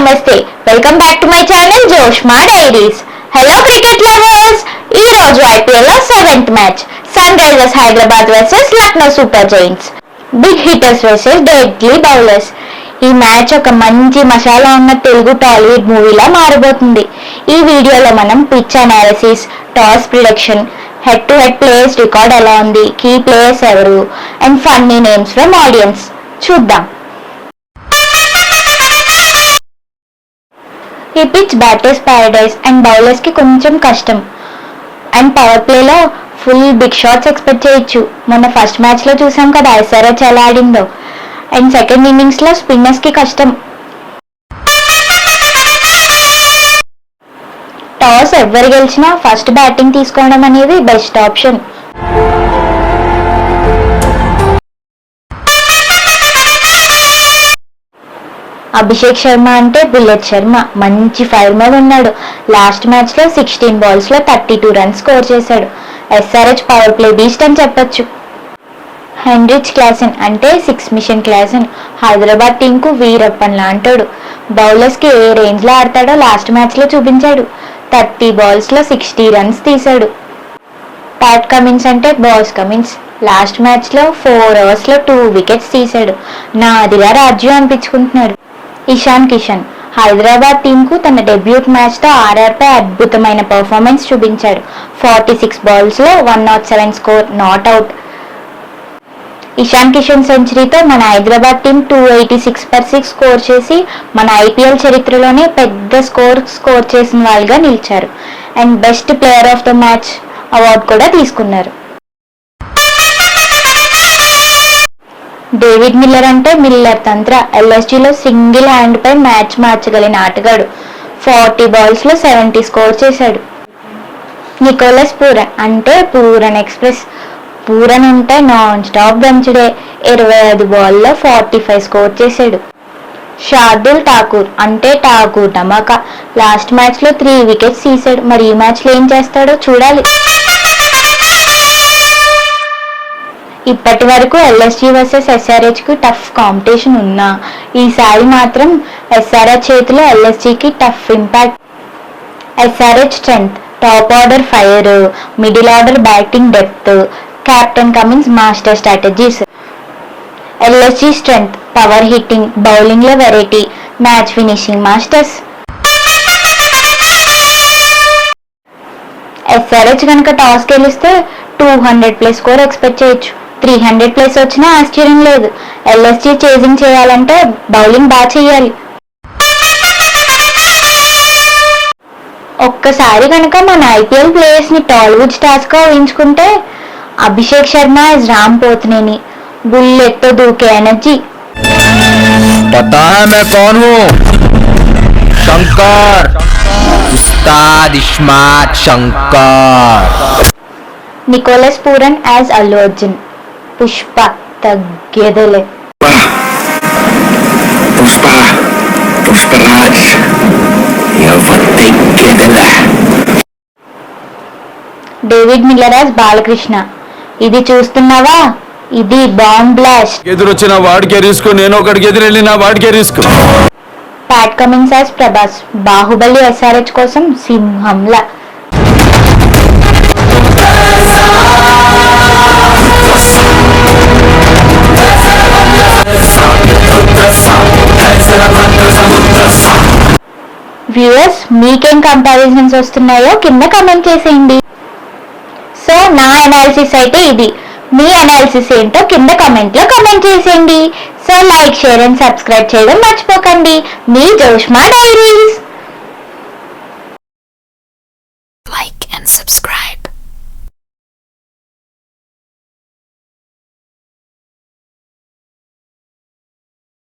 నమస్తే welcome back to my channel Joshma diaries. Hello cricket lovers, ఈ రోజు ఐపీఎల్ లో 7th match Sunrisers Hyderabad versus Lucknow super giants. Big hitters versus deadly bowlers. ఈ match ఒక మంచి మసాలా ఉన్న తెలుగు టాలీవుడ్ మూవీలా మారబోతుంది. ఈ వీడియోలో మనం pitch analysis, toss prediction, head to head players record ఎలా ఉంది, కీ ప్లేయర్స్ ఎవరు and funny names from audience చూద్దాం. ఈ pitch batters paradise and bowlers కి కొంచెం కష్టం. అండ్ పవర్ ప్లేలో ఫుల్ బిగ్ షాట్స్ ఎక్స్పెక్ట్ చేయొచ్చు. మొన్న ఫస్ట్ మ్యాచ్ లో చూసాం కదా ఎస్ఆర్హెచ్ ఎలా ఆడిందో. అండ్ సెకండ్ ఇన్నింగ్స్ లో స్పిన్నర్స్ కి కష్టం. టాస్ ఎవరు గెలిచినా ఫస్ట్ బ్యాటింగ్ తీసుకోవడం అనేది బెస్ట్ ఆప్షన్. అభిషేక్ శర్మ అంటే బుల్లెట్ శర్మ, మంచి ఫైర్ మీద ఉన్నాడు. లాస్ట్ మ్యాచ్ లో 16 balls లో 32 runs స్కోర్ చేశాడు. ఎస్ఆర్హెచ్ పవర్ ప్లే బీస్ట్ అని చెప్పొచ్చు. హెన్రిచ్ క్లాసెన్ అంటే 6 మిషన్ క్లాసెన్, హైదరాబాద్ టీం కు వీరప్పన్ లాంటాడు. బౌలర్స్ కి ఏ రేంజ్ లో ఆడతాడో లాస్ట్ మ్యాచ్ లో చూపించాడు. 30 balls లో 60 runs తీశాడు. ప్యాట్ కమిన్స్ అంటే బాస్ కమిన్స్, లాస్ట్ మ్యాచ్ లో 4 overs లో 2 wickets తీశాడు. నాదిలా రాజ్యం అనిపించుకుంటున్నాడు. ఇషాన్ కిషన్ హైదరాబాద్ టీం కు తన డెబ్యూట్ మ్యాచ్ తో ఆర్ఆర్ పై అద్భుతమైన పర్ఫార్మెన్స్ చూపించాడు. 46 balls లో 107 score, not out. Ishan Kishan సెంచరీతో మన హైదరాబాద్ టీం 286/6 స్కోర్ చేసి మన ఐపీఎల్ చరిత్రలోనే పెద్ద స్కోర్ చేసిన వాళ్ళుగా నిలిచారు. And best player of the match award కూడా తీసుకున్నారు. డేవిడ్ మిల్లర్ అంటే మిల్లర్ తంత్ర, ఎల్ఎస్జీలో సింగిల్ హ్యాండ్ పై మ్యాచ్ మార్చగలిగిన ఆటగాడు. 40 balls లో 70 స్కోర్ చేశాడు. నికోలస్ పూరన్ అంటే పూరన్ ఎక్స్ప్రెస్, పూరన్ ఉంటే నాన్ స్టాప్ దంచుడే. 25 balls లో 45 స్కోర్ చేశాడు. షార్దుల్ ఠాకూర్ అంటే ఠాకూర్ ధమాకా, లాస్ట్ మ్యాచ్ లో 3 wickets తీశాడు. మరి ఈ మ్యాచ్ లో ఏం చేస్తాడో చూడాలి. ఇప్పటి వరకు ఎల్ఎస్జీ వర్సెస్ ఎస్ఆర్హెచ్ కు టఫ్ కాంపిటీషన్ ఉన్నా ఈసారి మాత్రం ఎస్ఆర్హెచ్ చేతిలో ఎల్ఎస్జీకి tough impact. SRH strength top order fire, middle order batting depth, captain Cummins master strategies. LSG strength power hitting, bowling లో variety, match finishing masters. SRH కనుక toss గెలిస్తే 200+ score expect చేయొచ్చు. 300+ వచ్చినా ఆశ్చర్యం లేదు. ఎల్ఎస్జీ చేజింగ్ చేయాలంటే బౌలింగ్ బాగా చేయాలి. ఒక్కసారి కనుక మన ఐపీఎల్ ప్లేయర్స్ ని టాలీవుడ్ స్టార్స్ గా ఊహించుకుంటే అభిషేక్ శర్మ ఇస్ రామ్ పోత్నేని, బుల్లెట్ తో దూకే ఎనర్జీ. पता है मैं कौन हूँ? शंकर, उस्ताद Ismart Shankar. Nicholas Pooran as Allu Arjun, Pushpa తగ్గేదలే. Pushparaj David Miller as Balakrishna, ఇది చూస్తున్నావా, ఇది బాంబ్ బ్లాస్ట్. ఎదురొచ్చిన వాడికే రిస్క్, నేను ఒకడికి ఎదురెళ్ళిన వాడికే risk. Pat Cummins as Prabhas, Baahubali SRH కోసం సింహంలా. వ్యూయర్స్ మీకేం కంపారిజన్స్ వస్తున్నాయో కింద కమెంట్ చేసేయండి. సో నా అనాలిసిస్ అయితే ఇది. మీ అనాలిసిస్ ఏంటో కింద కమెంట్ లో కమెంట్ చేసేయండి. So like, share and subscribe చేయడం మర్చిపోకండి. మీ జోష్మా డైరీస్.